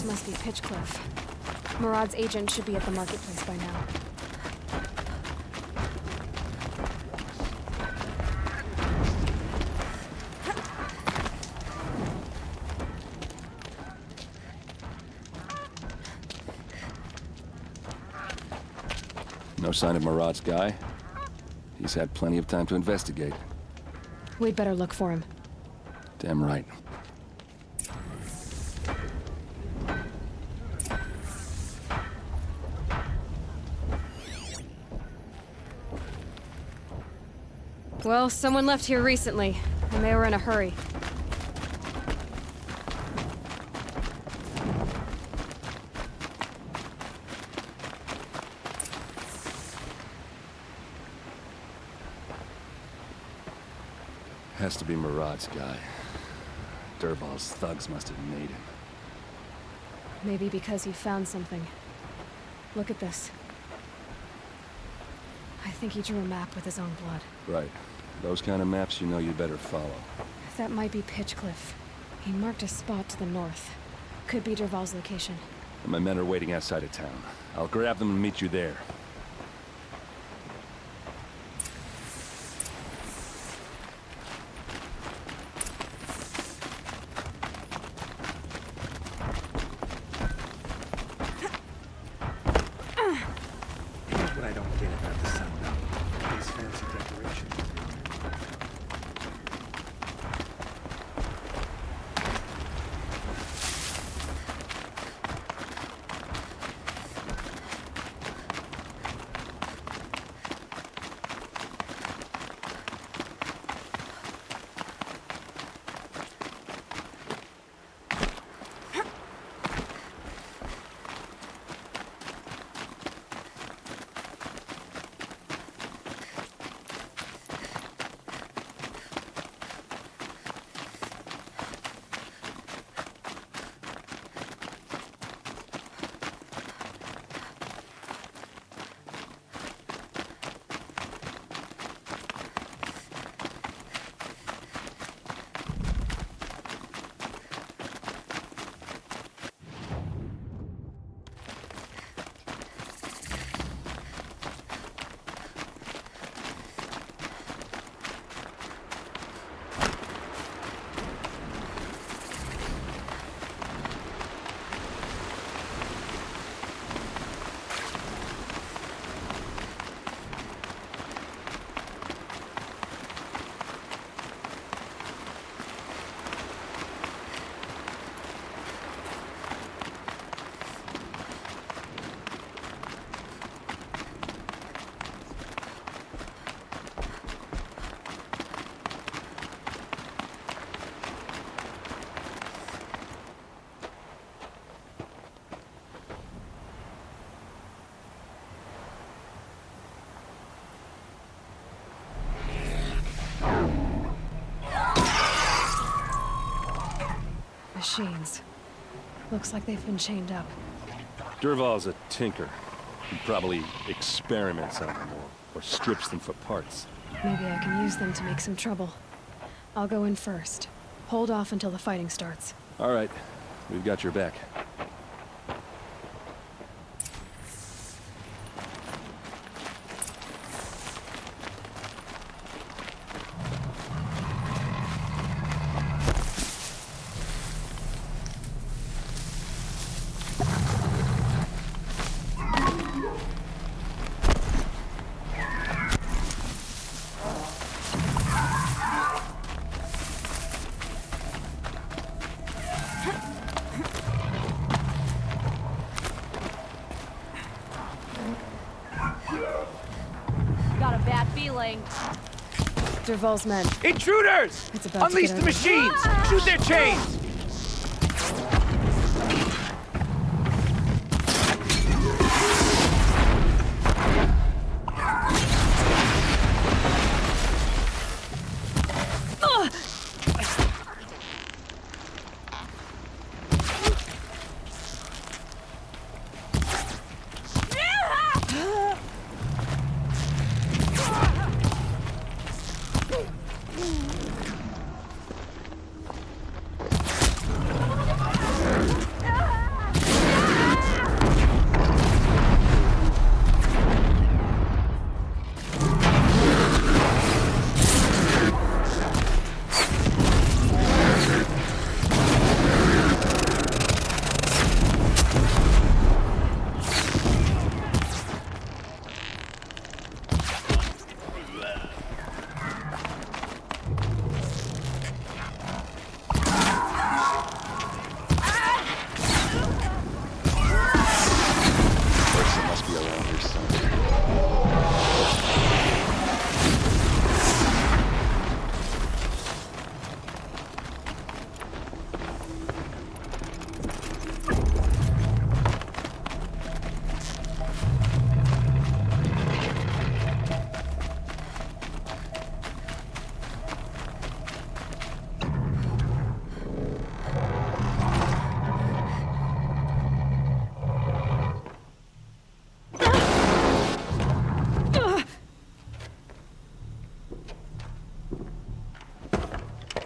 This must be Pitchcliff. Murad's agent should be at the marketplace by now. No sign of Murad's guy. He's had plenty of time to investigate. We'd better look for him. Damn right. Well, someone left here recently, and they were in a hurry. Has to be Murad's guy. Dervahl's thugs must have made him. Maybe because he found something. Look at this. I think he drew a map with his own blood. Right. Those kind of maps you know you better follow. That might be Pitchcliff. He marked a spot to the north. Could be Dervahl's location. My men are waiting outside of town. I'll grab them and meet you there. Here's what I don't get about the sundown. These fancy decorations. Machines. Looks like they've been chained up. Dervahl's a tinker. He probably experiments on them or strips them for parts. Maybe I can use them to make some trouble. I'll go in first. Hold off until the fighting starts. All right. We've got your back. Got a bad feeling. Dervahl's men. Intruders! It's about to Unleash get the out. machines! Shoot their chains!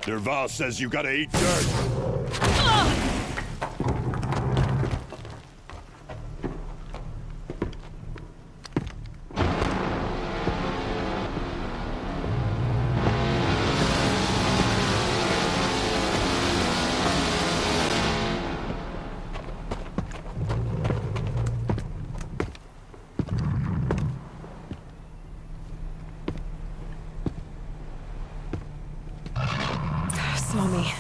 Derval says you gotta eat dirt. Saw me.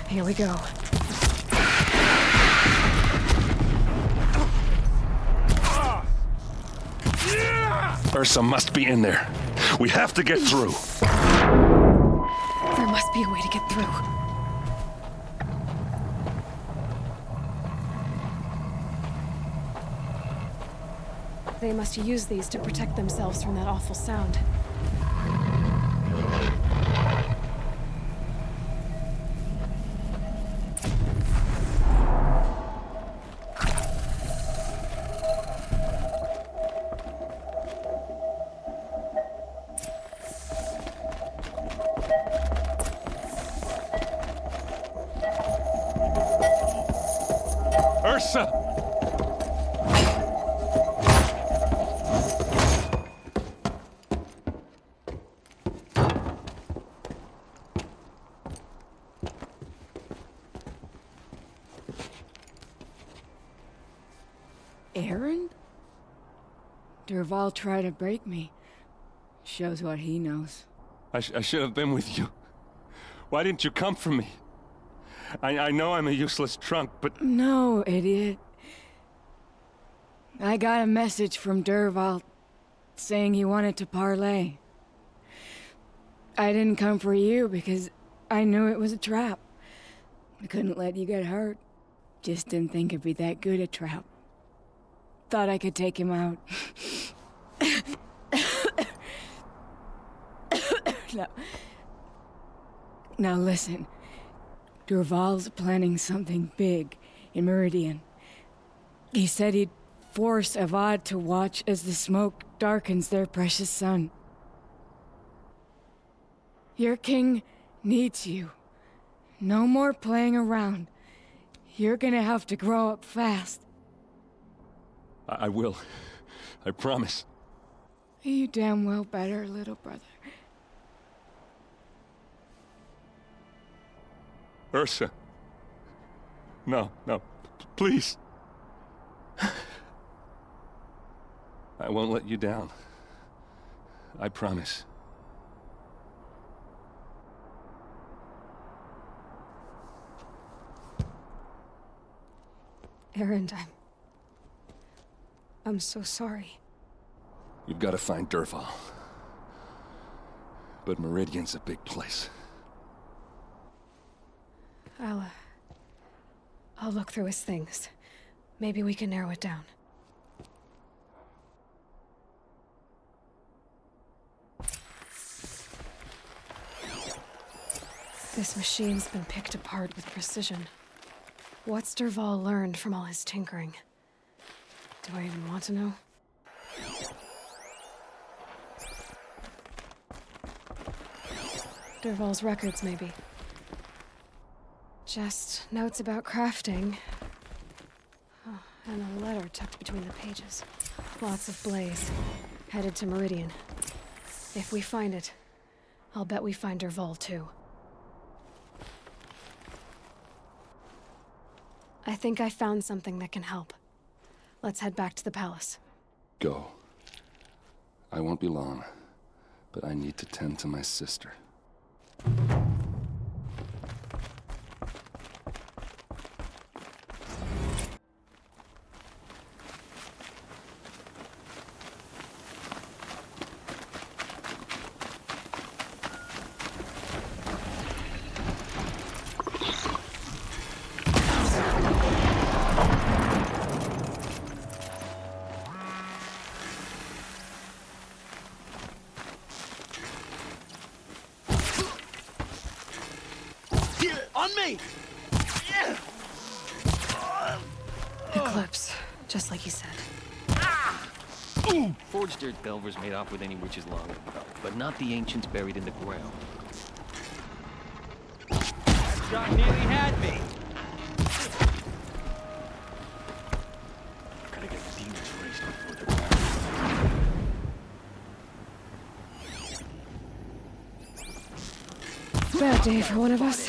Here we go. Ursa must be in there. We have to get through. There must be a way to get through. They must use these to protect themselves from that awful sound. Ursa! Aaron? Derval tried to break me. Shows what he knows. I should have been with you. Why didn't you come for me? I know I'm a useless trunk, but... No, idiot. I got a message from Derval saying he wanted to parlay. I didn't come for you because I knew it was a trap. I couldn't let you get hurt. Just didn't think it'd be that good a trap. Thought I could take him out. Now listen. Derval's planning something big in Meridian. He said he'd force Avad to watch as the smoke darkens their precious sun. Your king needs you. No more playing around. You're gonna have to grow up fast. I will. I promise. You damn well better, little brother. Ursa. No, please. I won't let you down. I promise. Aaron, I'm so sorry. You've got to find Derval. But Meridian's a big place. I'll look through his things. Maybe we can narrow it down. This machine's been picked apart with precision. What's Derval learned from all his tinkering? Do I even want to know? Derval's records, maybe. Just notes about crafting. Oh, and a letter tucked between the pages. Lots of blaze. Headed to Meridian. If we find it, I'll bet we find Derval too. I think I found something that can help. Let's head back to the palace. Go. I won't be long, but I need to tend to my sister. Eclipse, just like you said. Forged dirt Belvers made off with any witches long ago, but not the ancients buried in the ground. shot nearly had me. Gotta get the demons raised before they're Bad day for one of us.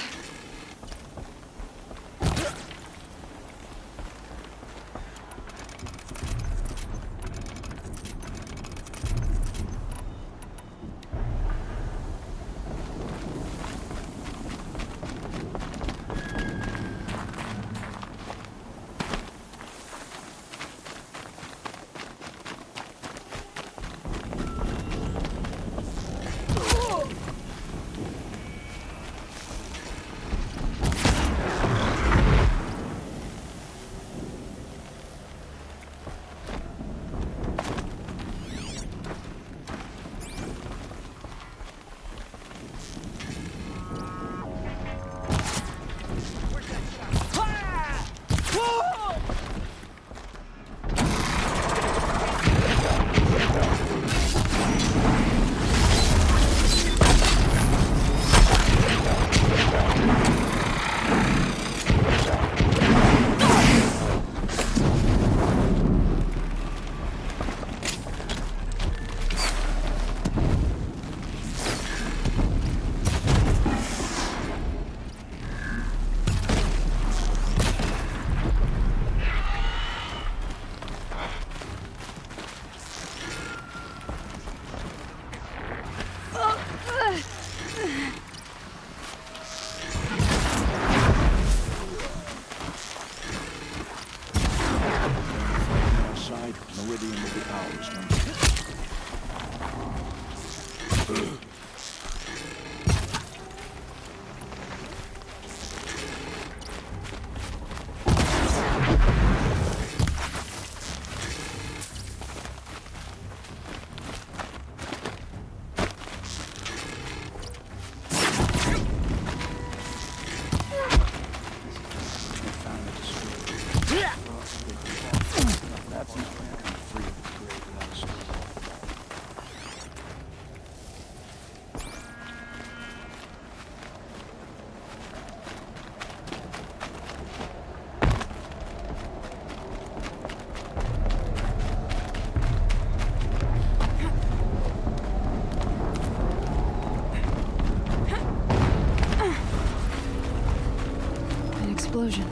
Explosion.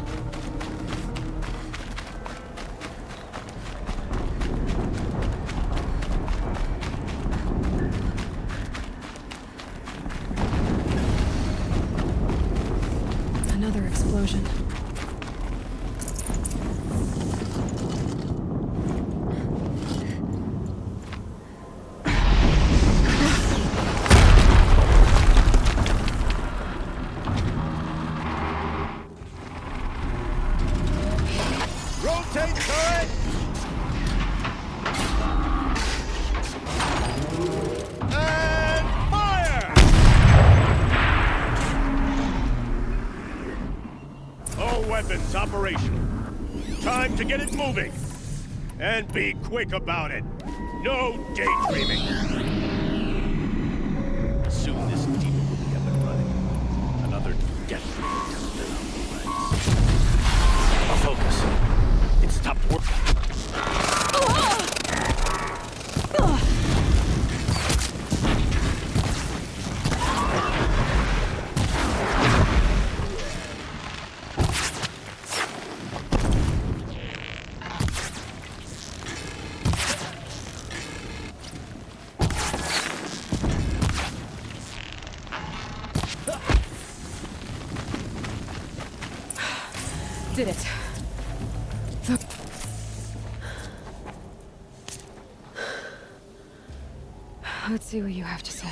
Another explosion. Rotate turret! And fire! All weapons operational. Time to get it moving. And be quick about it. No daydreaming. Soon this demon will be up and running. Another death a focus. It stopped working. Did it. Let's see what you have to say.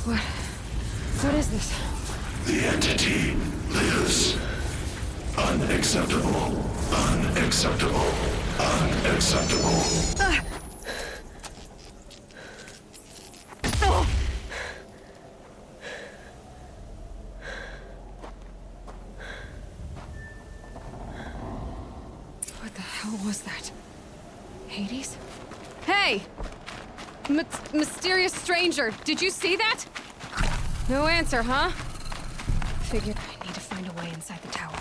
What is this? The entity lives. Unacceptable. Unacceptable. Unacceptable. What the hell was that? Hades? Hey! Mysterious stranger, did you see that? No answer, huh? Figured I need to find a way inside the tower.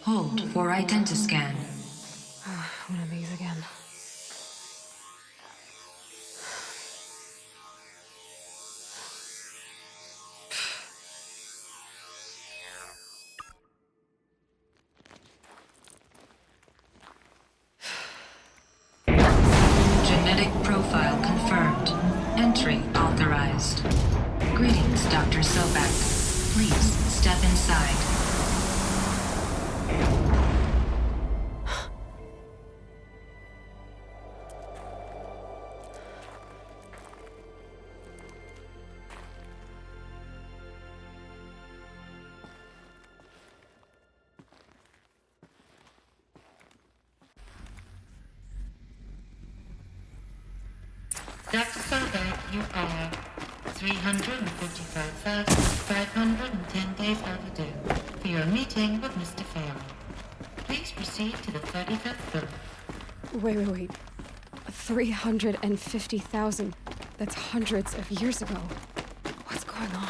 Hold for identiscan. One of these again. Genetic profile confirmed. Entry authorized. Greetings, Dr. Sobeck. Please step inside. Dr. Sebagai, you are 355,510 days overdue for your meeting with Mr. Faro. Please proceed to the 35th floor. Wait. 350,000. That's hundreds of years ago. What's going on?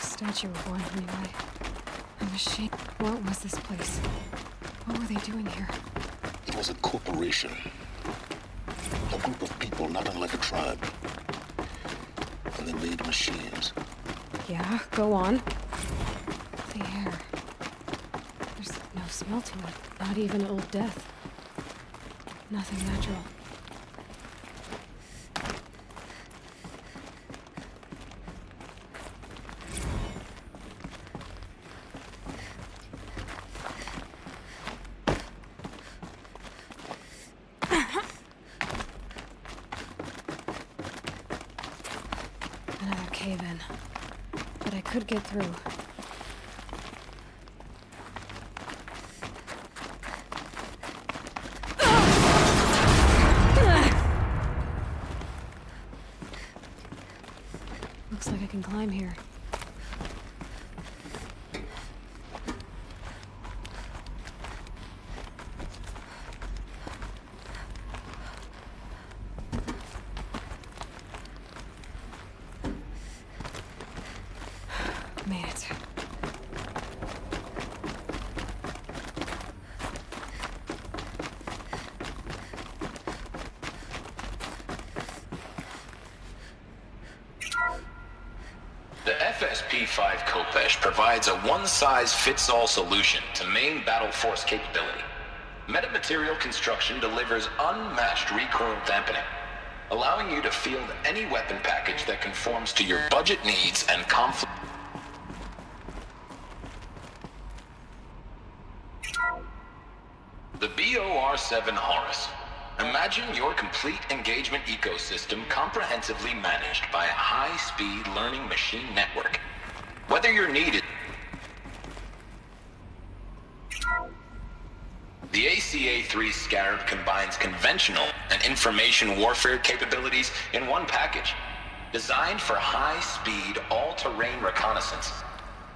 Statue of one, anyway. A machine. What was this place? What were they doing here? It was a corporation. A group of people not unlike a tribe. And they made machines. Yeah, go on. The air. There's no smell to it. Not even Old Death. Nothing natural. Cave-in. But I could get through. Looks like I can climb here. Made it. The FSP-5 Kopesh provides a one-size-fits-all solution to main battle force capability. Metamaterial construction delivers unmatched recoil dampening, allowing you to field any weapon package that conforms to your budget needs and conflict. The BOR-7 Horus. Imagine your complete engagement ecosystem comprehensively managed by a high-speed learning machine network. Whether you're needed... The ACA-3 Scarab combines conventional and information warfare capabilities in one package. Designed for high-speed, all-terrain reconnaissance,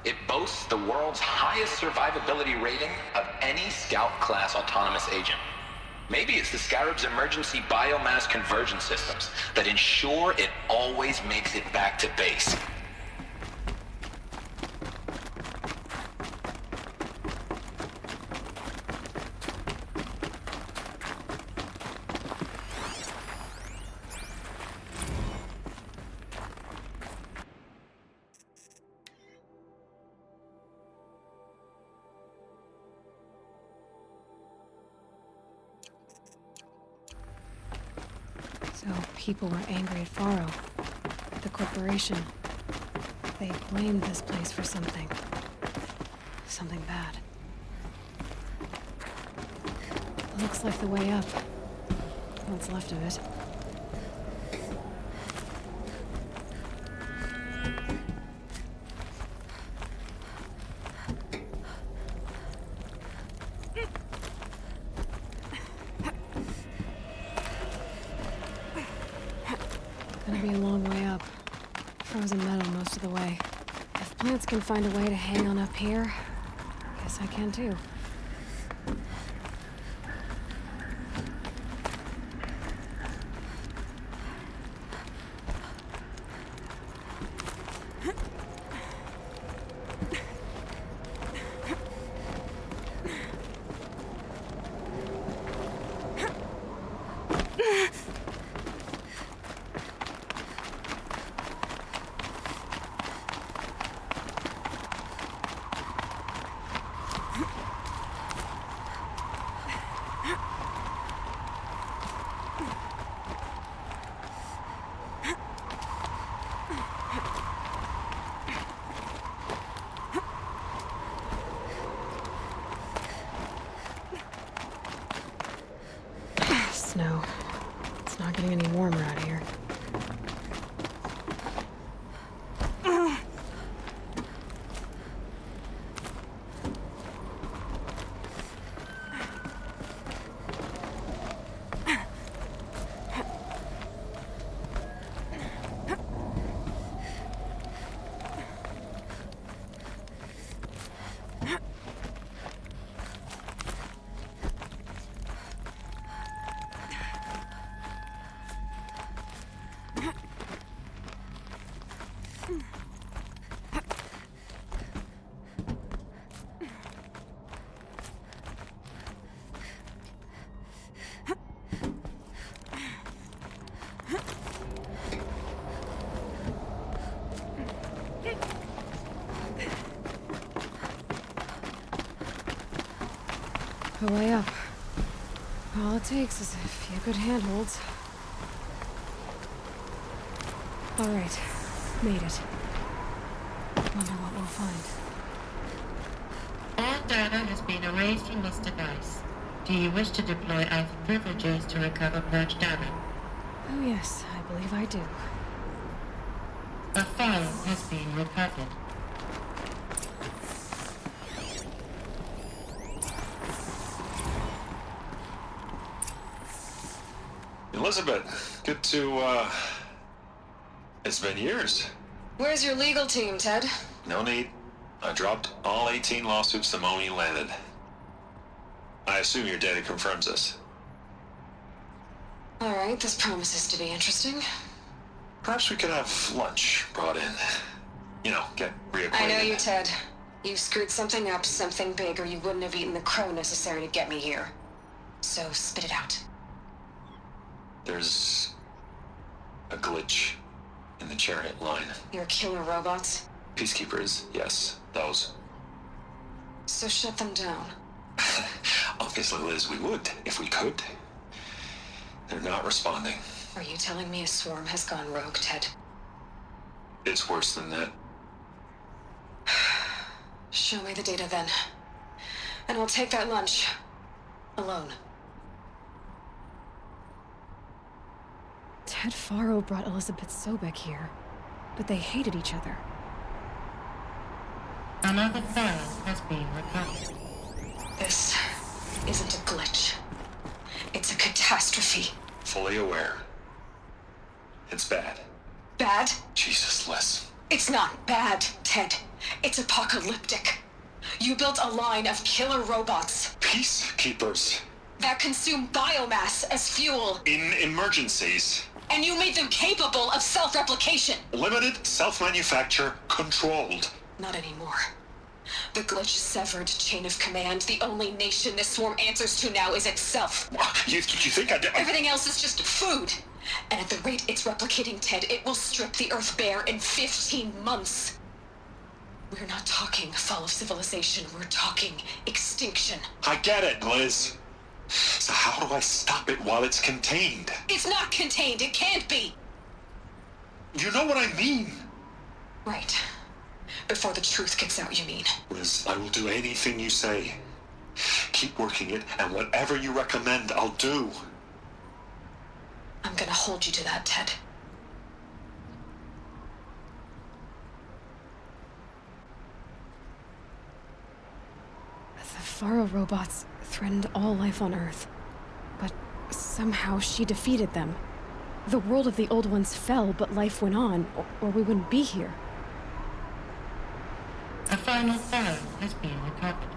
it boasts the world's highest survivability rating of any Scout-class autonomous agent. Maybe it's the Scarab's emergency biomass conversion systems that ensure it always makes it back to base. So people were angry at Faro, the corporation. They blamed this place for something. Something bad. Looks like the way up. What's left of it. Gonna be a long way up. Frozen metal most of the way. If plants can find a way to hang on up here, guess I can too. Snow. It's not getting any warmer out here. A way up. All it takes is a few good handholds. All right, made it. Wonder what we'll find. All data has been erased from this device. Do you wish to deploy Alpha privileges to recover Burch data? Oh yes, I believe I do. A file has been recovered. Elisabet, good to, it's been years. Where's your legal team, Ted? No need. I dropped all 18 lawsuits the moment you landed. I assume your data confirms this. All right, this promises to be interesting. Perhaps we could have lunch brought in. You know, get reacquainted. I know you, Ted. You screwed something up, something big, or you wouldn't have eaten the crow necessary to get me here. So spit it out. There's a glitch in the chariot line. Your killer robots? Peacekeepers, yes, those. So shut them down. Obviously, Liz, we would, if we could. They're not responding. Are you telling me a swarm has gone rogue, Ted? It's worse than that. Show me the data then. And I'll take that lunch. Alone. Ted Faro brought Elisabet Sobeck here, but they hated each other. Another file has been recovered. This isn't a glitch. It's a catastrophe. Fully aware. It's bad. Bad? Jesus, Liz. It's not bad, Ted. It's apocalyptic. You built a line of killer robots. Peacekeepers. That consume biomass as fuel. In emergencies. And you made them capable of self-replication. Limited, self-manufacture, controlled. Not anymore. The glitch severed chain of command. The only nation this swarm answers to now is itself. You think I did? Everything else is just food. And at the rate it's replicating, Ted, it will strip the Earth bare in 15 months. We're not talking fall of civilization. We're talking extinction. I get it, Liz. So how do I stop it while it's contained? It's not contained. It can't be. You know what I mean. Right. Before the truth gets out, you mean? Liz, I will do anything you say. Keep working it, and whatever you recommend, I'll do. I'm gonna hold you to that, Ted. The Faro robots threatened all life on Earth, but somehow she defeated them. The world of the old ones fell, but life went on, or we wouldn't be here. A final Faro has been recovered.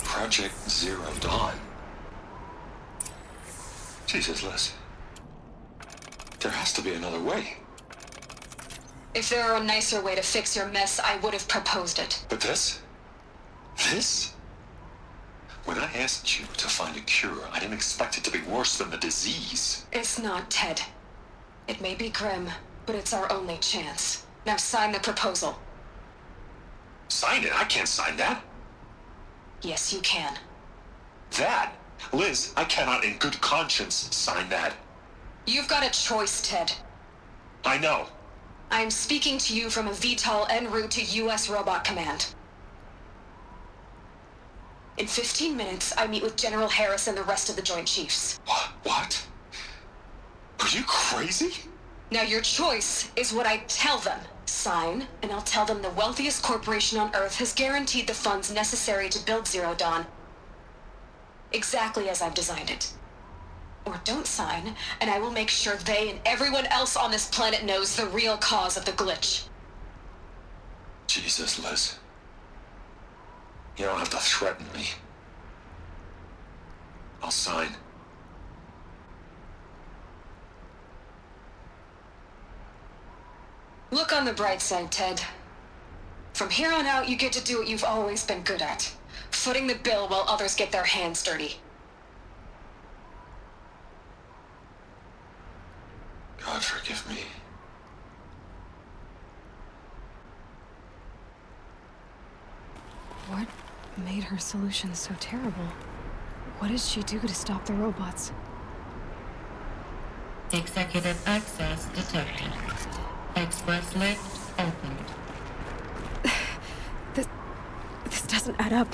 Project Zero Dawn. Jesus, Liz. There has to be another way. If there were a nicer way to fix your mess, I would have proposed it. But this? This? When I asked you to find a cure, I didn't expect it to be worse than the disease. It's not, Ted. It may be grim, but it's our only chance. Now sign the proposal. Sign it? I can't sign that. Yes, you can. That? Liz, I cannot in good conscience sign that. You've got a choice, Ted. I know. I am speaking to you from a VTOL en route to U.S. Robot Command. In 15 minutes, I meet with General Harris and the rest of the Joint Chiefs. What? Are you crazy? Now your choice is what I tell them. Sign, and I'll tell them the wealthiest corporation on Earth has guaranteed the funds necessary to build Zero Dawn. Exactly as I've designed it. Or don't sign, and I will make sure they and everyone else on this planet knows the real cause of the glitch. Jesus, Liz. You don't have to threaten me. I'll sign. Look on the bright side, Ted. From here on out, you get to do what you've always been good at. Footing the bill while others get their hands dirty. God forgive me. What made her solution so terrible? What did she do to stop the robots? Executive access detected. Express lift opened. This doesn't add up.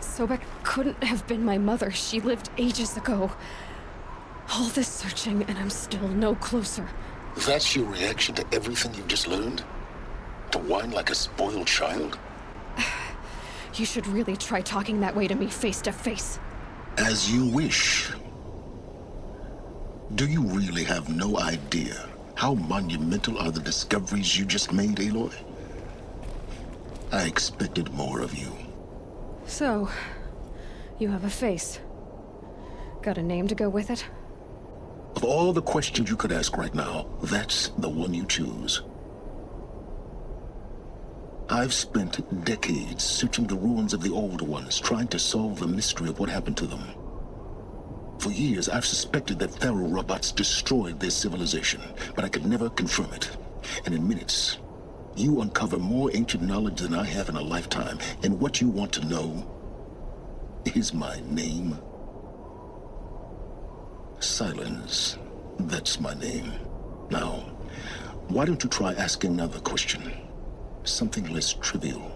Sobeck couldn't have been my mother. She lived ages ago. All this searching, and I'm still no closer. That's your reaction to everything you've just learned? To whine like a spoiled child? You should really try talking that way to me face to face. As you wish. Do you really have no idea how monumental are the discoveries you just made, Aloy? I expected more of you. So, you have a face. Got a name to go with it? Of all the questions you could ask right now, that's the one you choose. I've spent decades searching the ruins of the older ones, trying to solve the mystery of what happened to them. For years, I've suspected that Faro robots destroyed their civilization, but I could never confirm it. And in minutes, you uncover more ancient knowledge than I have in a lifetime, and what you want to know is my name. Silence. That's my name. Now, why don't you try asking another question? Something less trivial.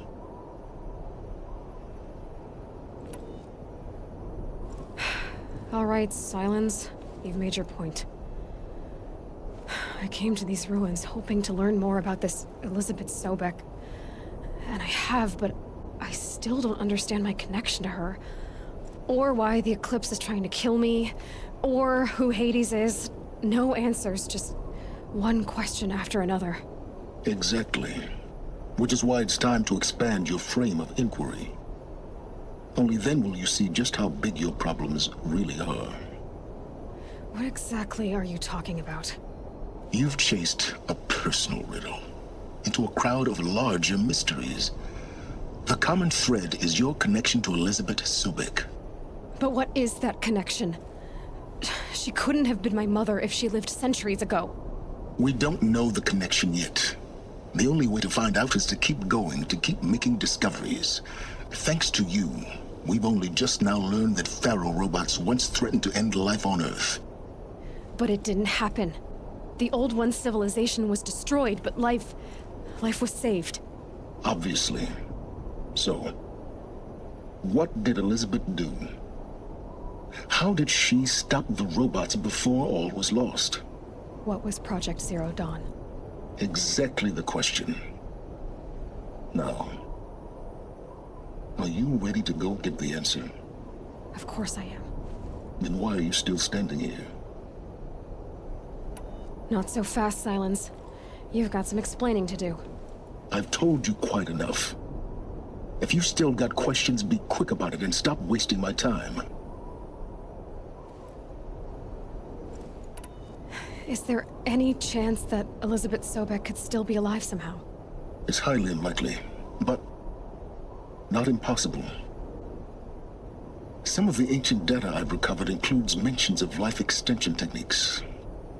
All right, Silence. You've made your point. I came to these ruins hoping to learn more about this Elisabet Sobeck. And I have, but I still don't understand my connection to her. Or why the Eclipse is trying to kill me. Or who Hades is. No answers, just one question after another. Exactly. Which is why it's time to expand your frame of inquiry. Only then will you see just how big your problems really are. What exactly are you talking about? You've chased a personal riddle into a crowd of larger mysteries. The common thread is your connection to Elisabet Sobeck. But what is that connection? She couldn't have been my mother if she lived centuries ago. We don't know the connection yet. The only way to find out is to keep going, to keep making discoveries. Thanks to you, we've only just now learned that Faro robots once threatened to end life on Earth. But it didn't happen. The Old One's civilization was destroyed, but life was saved. Obviously. So, what did Elisabet do? How did she stop the robots before all was lost? What was Project Zero Dawn? Exactly the question. Now, are you ready to go get the answer? Of course I am. Then why are you still standing here? Not so fast, Silence. You've got some explaining to do. I've told you quite enough. If you've still got questions, be quick about it and stop wasting my time. Is there any chance that Elisabet Sobeck could still be alive somehow? It's highly unlikely, but not impossible. Some of the ancient data I've recovered includes mentions of life extension techniques.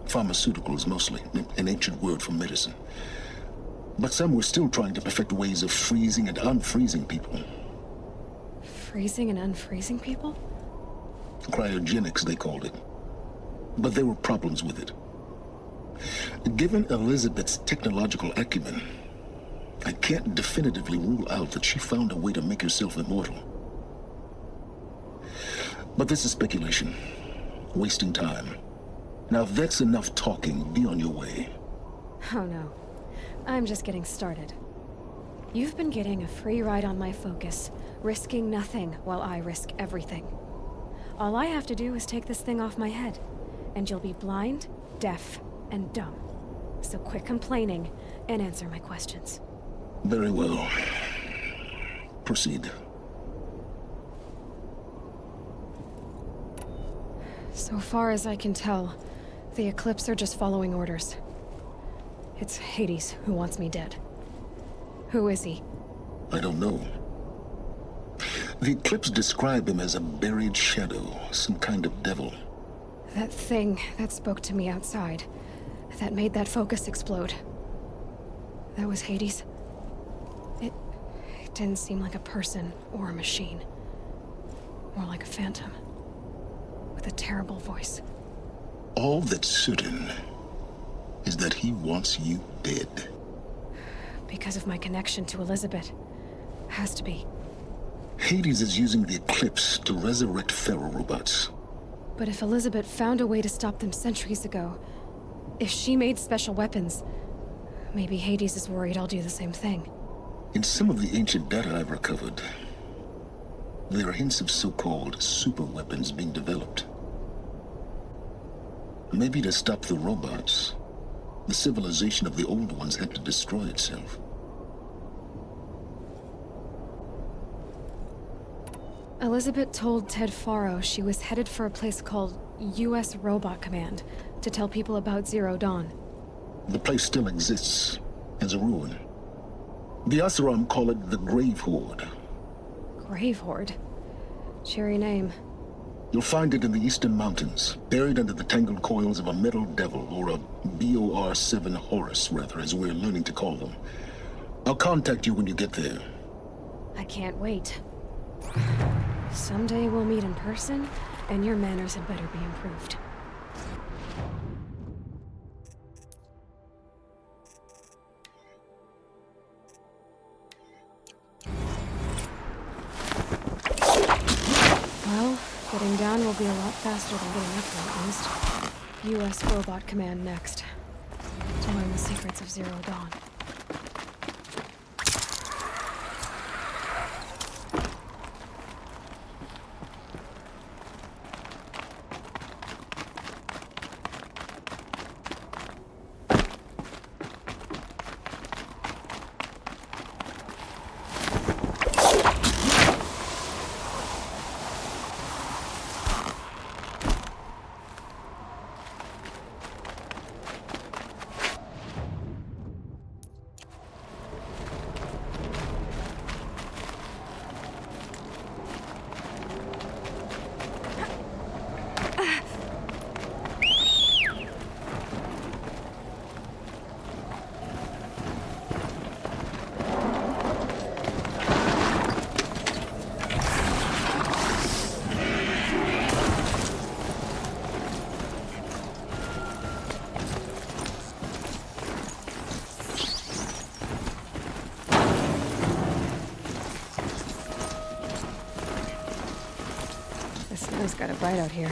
Pharmaceuticals, mostly, an ancient word for medicine. But some were still trying to perfect ways of freezing and unfreezing people. Freezing and unfreezing people? Cryogenics, they called it. But there were problems with it. Given Elisabet's technological acumen, I can't definitively rule out that she found a way to make herself immortal. But this is speculation. Wasting time. Now that's enough talking. Be on your way. Oh no. I'm just getting started. You've been getting a free ride on my Focus, risking nothing while I risk everything. All I have to do is take this thing off my head, and you'll be blind, deaf, and dumb. So quit complaining and answer my questions. Very well. Proceed. So far as I can tell, the Eclipse are just following orders. It's Hades who wants me dead. Who is he? I don't know. The Eclipse describe him as a buried shadow, some kind of devil. That thing that spoke to me outside, that made that Focus explode. That was Hades. It didn't seem like a person or a machine. More like a phantom. With a terrible voice. All that's certain is that he wants you dead. Because of my connection to Elisabet. Has to be. Hades is using the Eclipse to resurrect Faro robots. But if Elisabet found a way to stop them centuries ago, if she made special weapons, maybe Hades is worried I'll do the same thing. In some of the ancient data I've recovered, there are hints of so-called super weapons being developed. Maybe to stop the robots, the civilization of the old ones had to destroy itself. Elisabet told Ted Faro she was headed for a place called U.S. Robot Command to tell people about Zero Dawn. The place still exists as a ruin. The Asaram call it the Grave Horde. Grave Horde? Cheery name. You'll find it in the eastern mountains, buried under the tangled coils of a metal devil, or a BOR-7 Horus, rather, as we're learning to call them. I'll contact you when you get there. I can't wait. Someday we'll meet in person, and your manners had better be improved. Well, getting down will be a lot faster than getting up there, at least. U.S. Robot Command next. To learn the secrets of Zero Dawn. Sun's got a bite out here.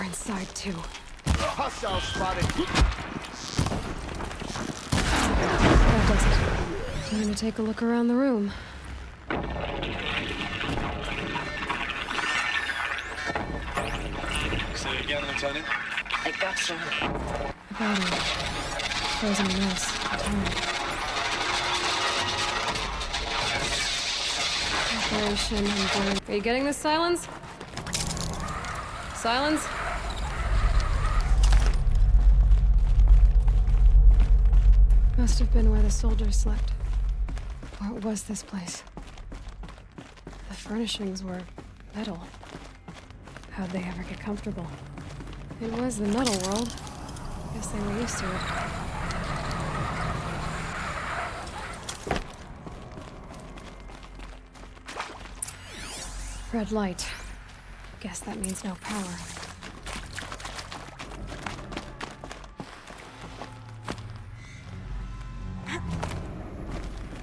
Inside too. Hostile spotted. That does it. Time to take a look around the room. Say it again, Lieutenant. I got some. The body. Frozen in ice. Operation and burn. Are you getting this, Silence? Silence? Must have been where the soldiers slept. What was this place? The furnishings were metal. How'd they ever get comfortable? It was the metal world. Guess they were used to it. Red light. Guess that means no power.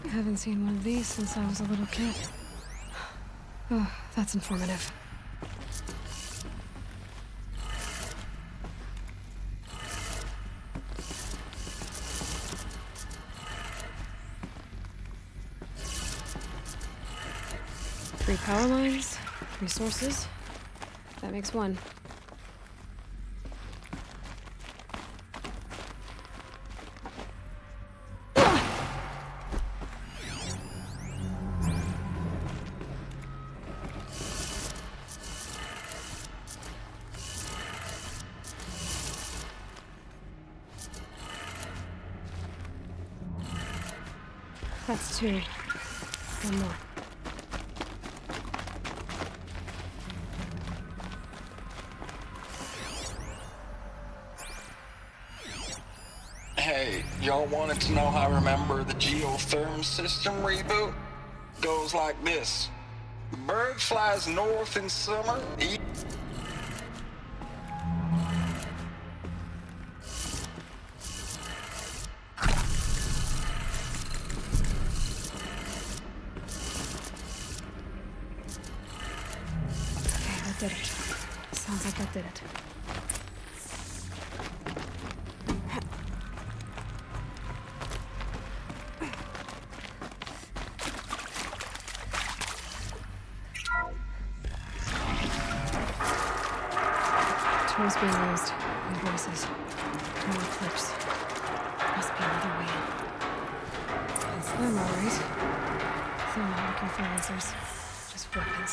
I haven't seen one of these since I was a little kid. Oh, that's informative. Three power lines, 3 sources. That makes 1. That's 2. 1 more. Hey, y'all wanted to know how I remember the geotherm system reboot? Goes like this. The bird flies north in summer, Did it. Sounds like that did it. Tools being used. And voices. Two more clips. Must be another way in. It's them, all right. They're not looking for answers. Just weapons.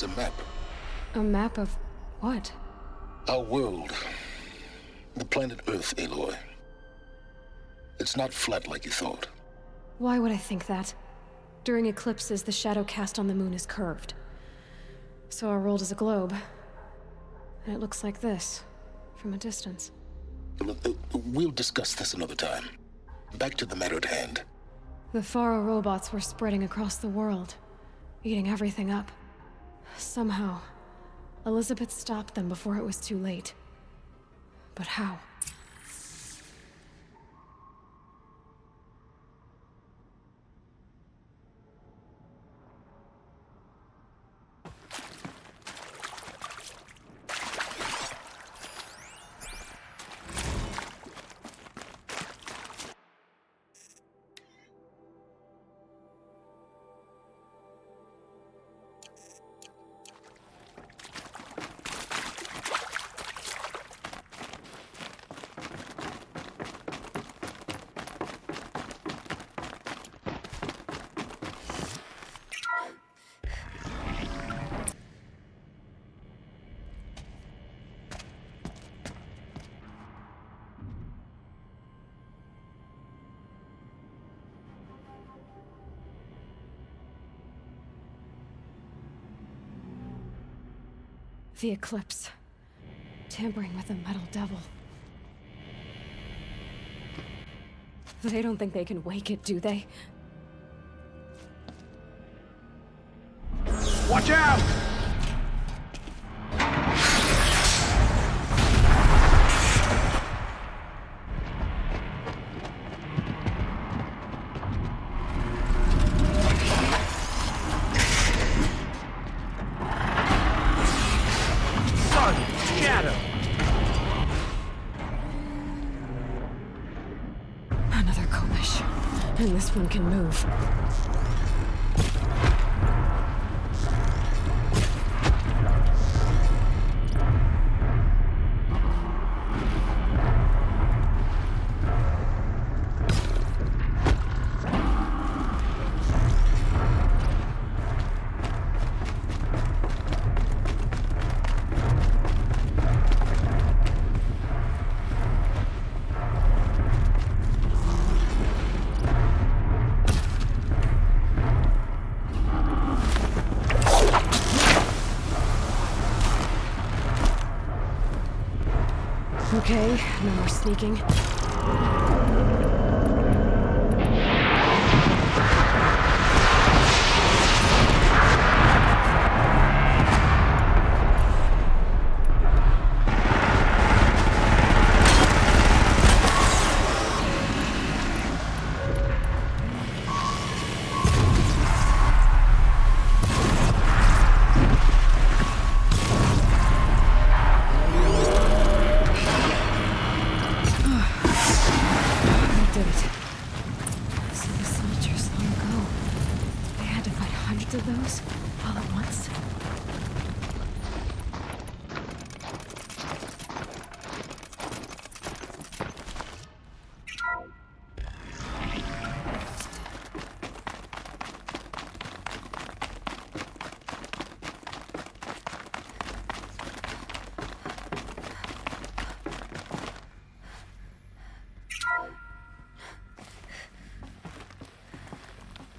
contains a map. A map of what? Our world. The planet Earth, Aloy. It's not flat like you thought. Why would I think that? During eclipses, the shadow cast on the moon is curved. So our world is a globe. And it looks like this, from a distance. We'll discuss this another time. Back to the matter at hand. The Faro robots were spreading across the world, eating everything up. Somehow, Elisabet stopped them before it was too late. But how? The eclipse. Tampering with the metal devil. They don't think they can wake it, do they? Watch out! Another Kobish. And this one can move. Okay, no more sneaking.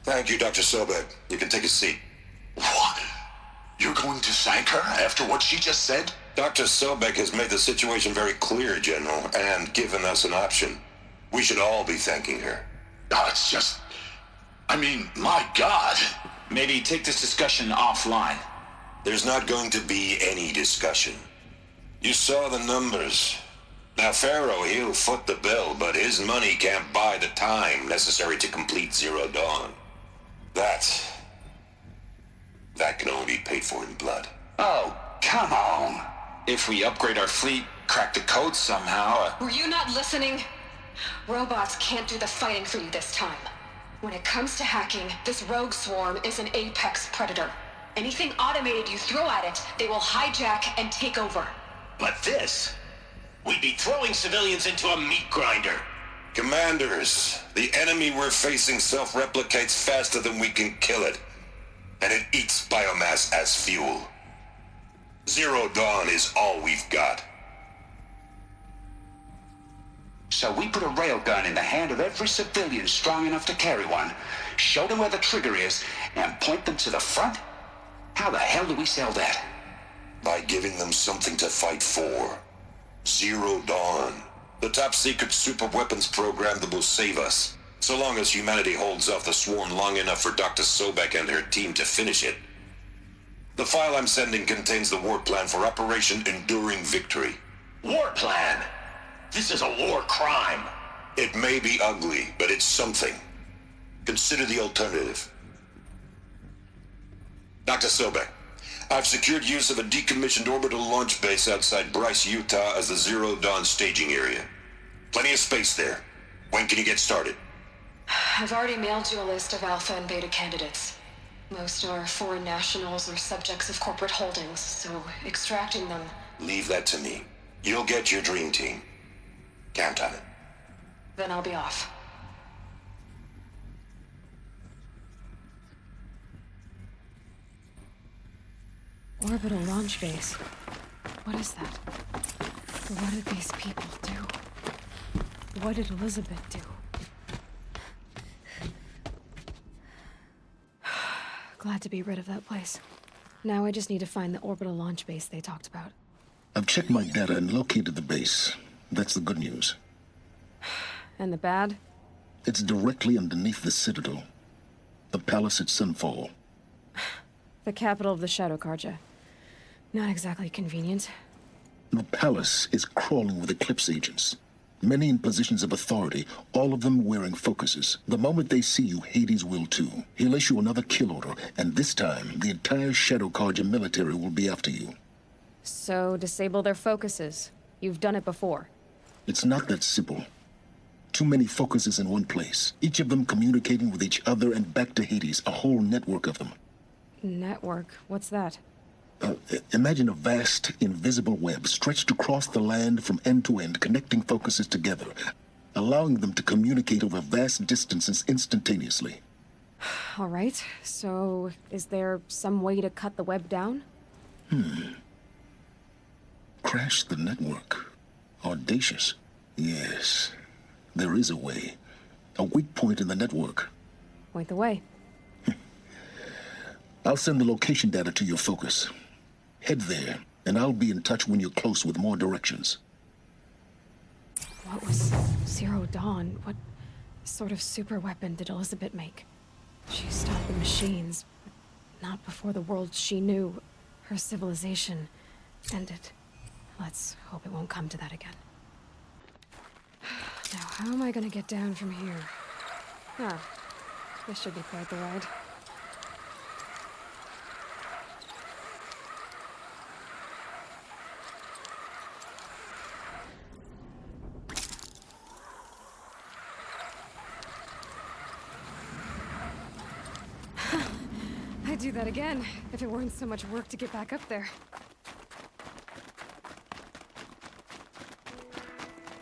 Thank you, Dr. Sobeck. You can take a seat. What? You're going to thank her after what she just said? Dr. Sobeck has made the situation very clear, General, and given us an option. We should all be thanking her. Oh, it's just... I mean, my God. Maybe take this discussion offline. There's not going to be any discussion. You saw the numbers. Now, Faro, he'll foot the bill, but his money can't buy the time necessary to complete Zero Dawn. That can only be paid for in blood. Oh, come on. If we upgrade our fleet, crack the code somehow... Were you not listening? Robots can't do the fighting for you this time. When it comes to hacking, this rogue swarm is an apex predator. Anything automated you throw at it, they will hijack and take over. But this... we'd be throwing civilians into a meat grinder. Commanders, the enemy we're facing self-replicates faster than we can kill it. And it eats biomass as fuel. Zero Dawn is all we've got. So we put a railgun in the hand of every civilian strong enough to carry one, show them where the trigger is, and point them to the front? How the hell do we sell that? By giving them something to fight for. Zero Dawn. The top-secret super-weapons program that will save us. So long as humanity holds off the swarm long enough for Dr. Sobeck and her team to finish it. The file I'm sending contains the war plan for Operation Enduring Victory. War plan? This is a war crime. It may be ugly, but it's something. Consider the alternative. Dr. Sobeck, I've secured use of a decommissioned orbital launch base outside Bryce, Utah as the Zero Dawn staging area. Plenty of space there. When can you get started? I've already mailed you a list of alpha and beta candidates. Most are foreign nationals or subjects of corporate holdings, so extracting them... Leave that to me. You'll get your dream team. Count on it. Then I'll be off. Orbital launch base. What is that? What did these people do? What did Elisabet do? Glad to be rid of that place. Now I just need to find the orbital launch base they talked about. I've checked my data and located the base. That's the good news. And the bad? It's directly underneath the Citadel. The palace at Sunfall. The capital of the Shadow Carja. Not exactly convenient. The palace is crawling with Eclipse agents. Many in positions of authority, all of them wearing focuses. The moment they see you, Hades will too. He'll issue another kill order, and this time, the entire Shadow Carja military will be after you. So, disable their focuses. You've done it before. It's not that simple. Too many focuses in one place, each of them communicating with each other and back to Hades, a whole network of them. Network? What's that? Imagine a vast, invisible web stretched across the land from end to end, connecting focuses together, allowing them to communicate over vast distances instantaneously. All right, so is there some way to cut the web down? Crash the network. Audacious. Yes, there is a way. A weak point in the network. Point the way. I'll send the location data to your focus. Head there, and I'll be in touch when you're close with more directions. What was Zero Dawn? What sort of super weapon did Elisabet make? She stopped the machines, but not before the world she knew, her civilization, ended. Let's hope it won't come to that again. Now, how am I gonna get down from here? This should be quite the ride. I'd do that again, if it weren't so much work to get back up there.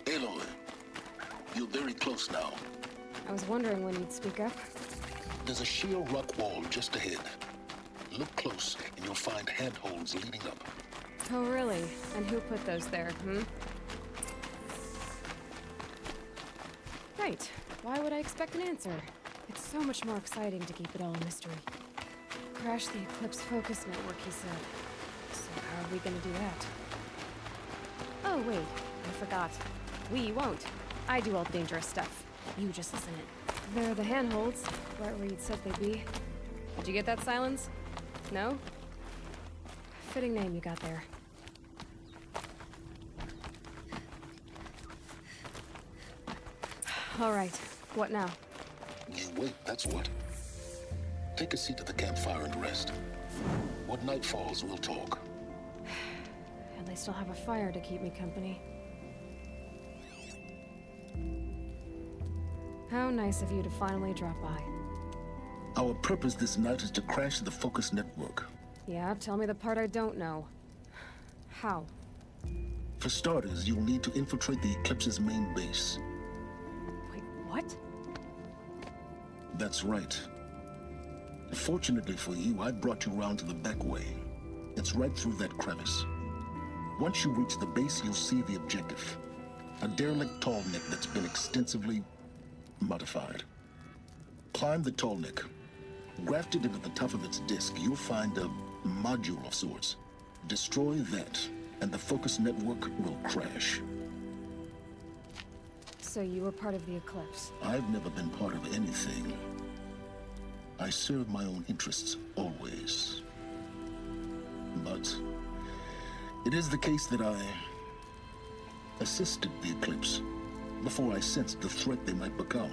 Aloy, you're very close now. I was wondering when you'd speak up. There's a sheer rock wall just ahead. Look close, and you'll find handholds leading up. Oh, really? And who put those there, Right. Why would I expect an answer? It's so much more exciting to keep it all a mystery. Crash the Eclipse focus network, he said. So how are we gonna do that? Oh, wait. I forgot. We won't. I do all the dangerous stuff. You just listen in. They're the handholds, right where you'd said they'd be. Did you get that, Silence? No? Fitting name you got there. All right. What now? You wait, that's what. Take a seat at the campfire and rest. When night falls, we'll talk. At least I'll have a fire to keep me company. How nice of you to finally drop by. Our purpose this night is to crash the Focus network. Yeah, tell me the part I don't know. How? For starters, you'll need to infiltrate the Eclipse's main base. Wait, what? That's right. Fortunately for you, I brought you round to the back way. It's right through that crevice. Once you reach the base, you'll see the objective. A derelict tall neck that's been extensively modified. Climb the tall neck. Grafted into the top of its disc, you'll find a module of sorts. Destroy that, and the Focus network will crash. So you were part of the eclipse? I've never been part of anything. I serve my own interests, always. But it is the case that I assisted the eclipse before I sensed the threat they might become.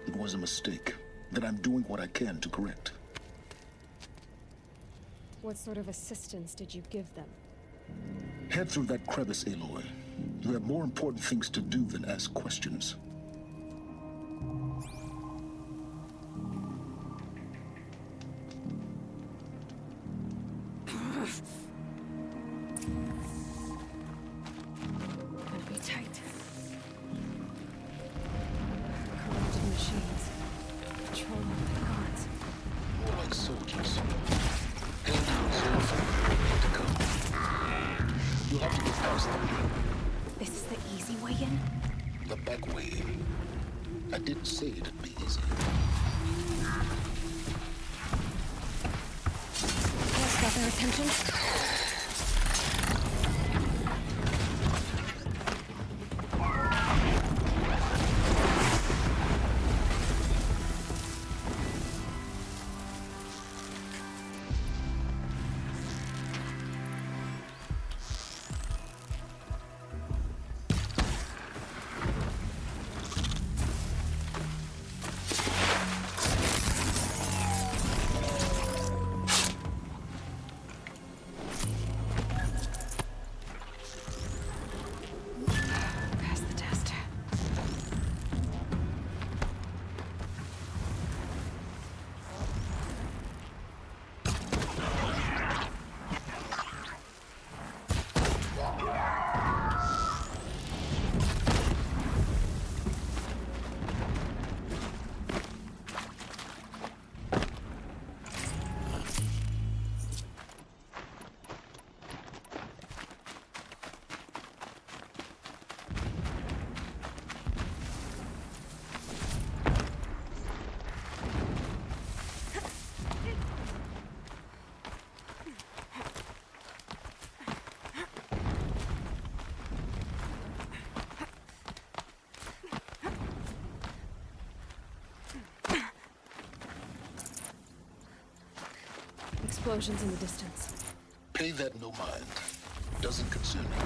It was a mistake that I'm doing what I can to correct. What sort of assistance did you give them? Head through that crevice, Aloy. You have more important things to do than ask questions. Gonna be tight. Corrupted machines. Controlling the gods. More like soldiers. Held to reserve for the to come. You'll have to get past them. This is the easy way in? The back way in. I didn't say it'd be easy. What's got their attention? Explosions in the distance. Pay that no mind. Doesn't concern me.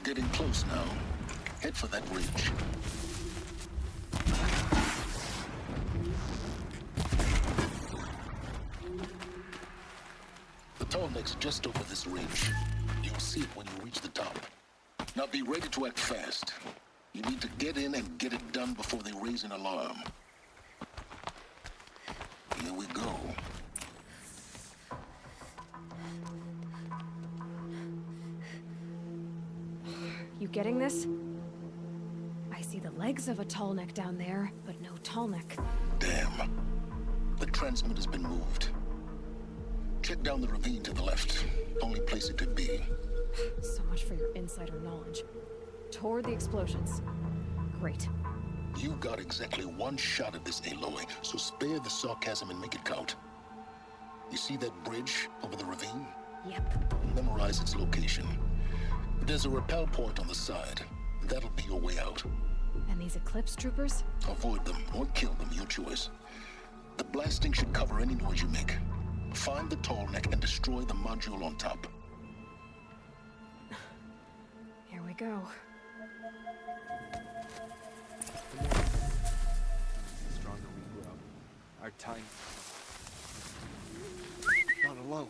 Getting close now. Head for that ridge. The tall neck's just over this ridge. You'll see it when you reach the top. Now be ready to act fast. You need to get in and get it done before they raise an alarm. Here we go. You getting this? I see the legs of a tall neck down there, but no tall neck. Damn. The transmitter's been moved. Check down the ravine to the left. Only place it could be. So much for your insider knowledge. Toward the explosions. Great. You got exactly one shot at this, Aloy, so spare the sarcasm and make it count. You see that bridge over the ravine? Yep. Memorize its location. There's a rappel point on the side. That'll be your way out. And these Eclipse troopers? Avoid them or kill them, your choice. The blasting should cover any noise you make. Find the tall neck and destroy the module on top. Here we go. The stronger we grow. Our time. Not alone.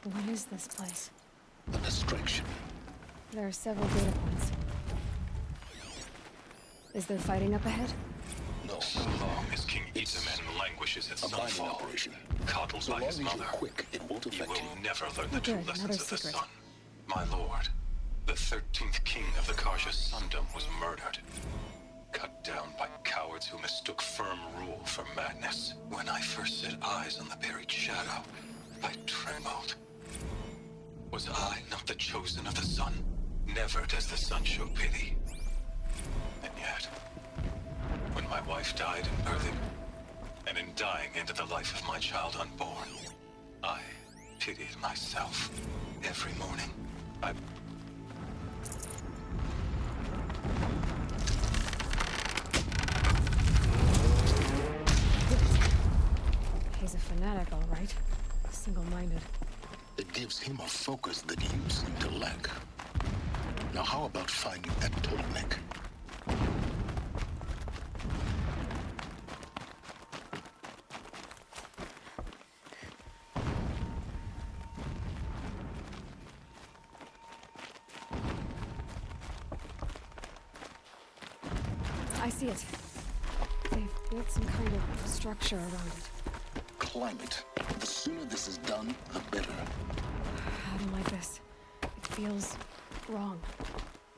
What is this place? A distraction. There are several data points. Is there fighting up ahead? No. So long as King Isamen languishes at A mining sunfall, operation. coddled So by long his as you're mother, quick, it won't you affect will you. never learn the Oh, true good, lessons another of the secret. sun. My lord, the 13th king of the Karja Sundom was murdered. Cut down by cowards who mistook firm rule for madness. When I first set eyes on the buried shadow, I trembled. Was I not the chosen of the sun? Never does the sun show pity. And yet, when my wife died in birthing, and in dying into the life of my child unborn, I pitied myself. Every morning, I... He's a fanatic, all right. Single-minded. It gives him a focus that you seem to lack. Now how about finding that tall neck? I see it. They've built some kind of structure around it. Climb it. The sooner this is done, the better. I don't like this. It feels wrong.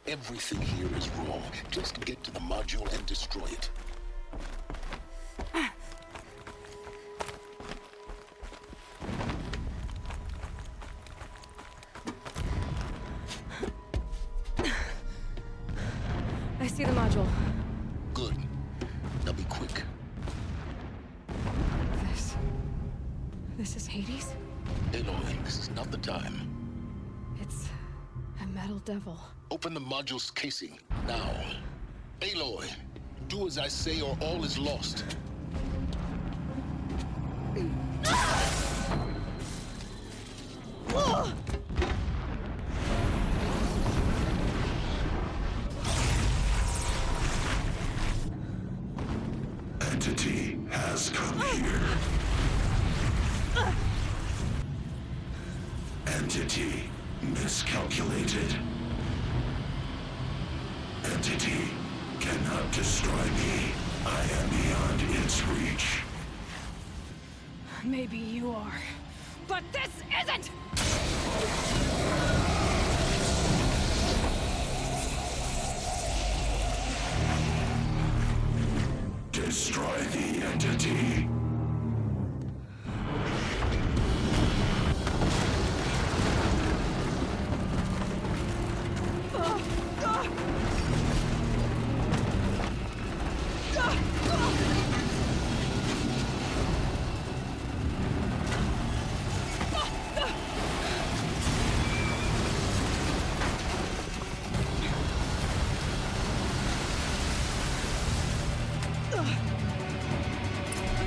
Everything here is wrong. Just get to the module and destroy it. I see the module. Good. Now be quick. This is Hades? Aloy, this is not the time. It's a metal devil. Open the module's casing, now. Aloy, do as I say or all is lost. Entity has come here. Entity miscalculated. Entity cannot destroy me. I am beyond its reach. Maybe you are, but this isn't! Destroy the entity.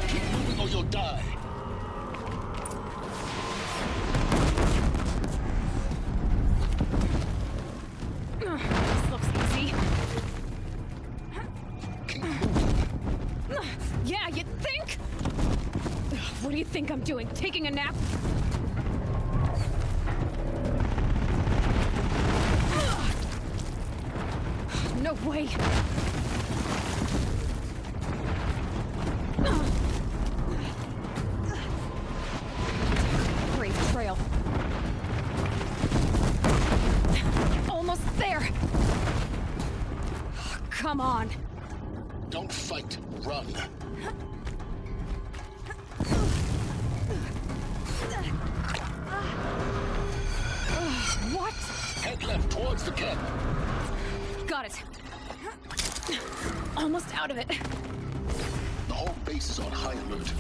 Keep moving or you'll die. This looks easy. Keep moving. Yeah, you think? What do you think I'm doing? Taking a nap? No way! Come on. Don't fight, run. What? Head left towards the camp. Got it. Almost out of it. The whole base is on high alert.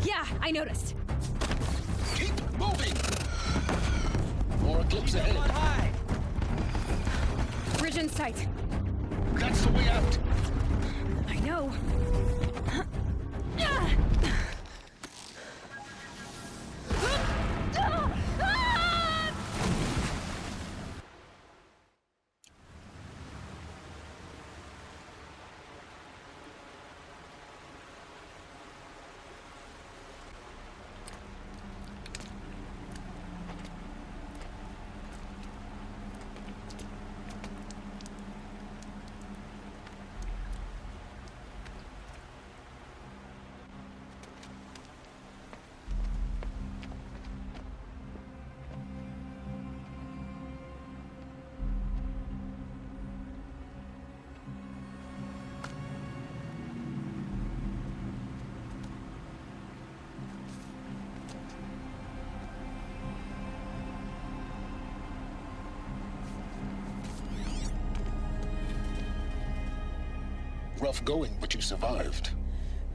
Yeah, I noticed. Keep moving! More eclipse ahead. Bridge in sight. That's the way out. I know. Rough going, but you survived.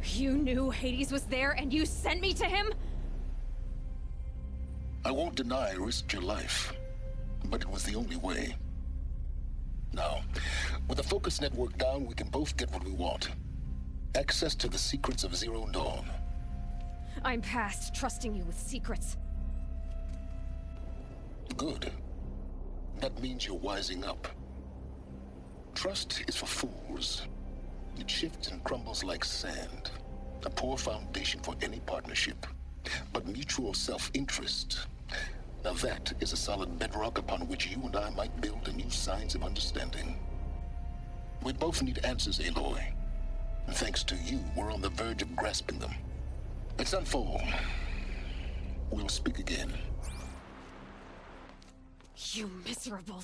You knew Hades was there and you sent me to him? I won't deny I risked your life, but it was the only way. Now, with the Focus network down, we can both get what we want. Access to the secrets of Zero Dawn. I'm past trusting you with secrets. Good. That means you're wising up. Trust is for fools. It shifts and crumbles like sand. A poor foundation for any partnership. But mutual self-interest, now that is a solid bedrock upon which you and I might build new signs of understanding. We both need answers, Aloy. And thanks to you, we're on the verge of grasping them. Let's unfold. We'll speak again. You miserable...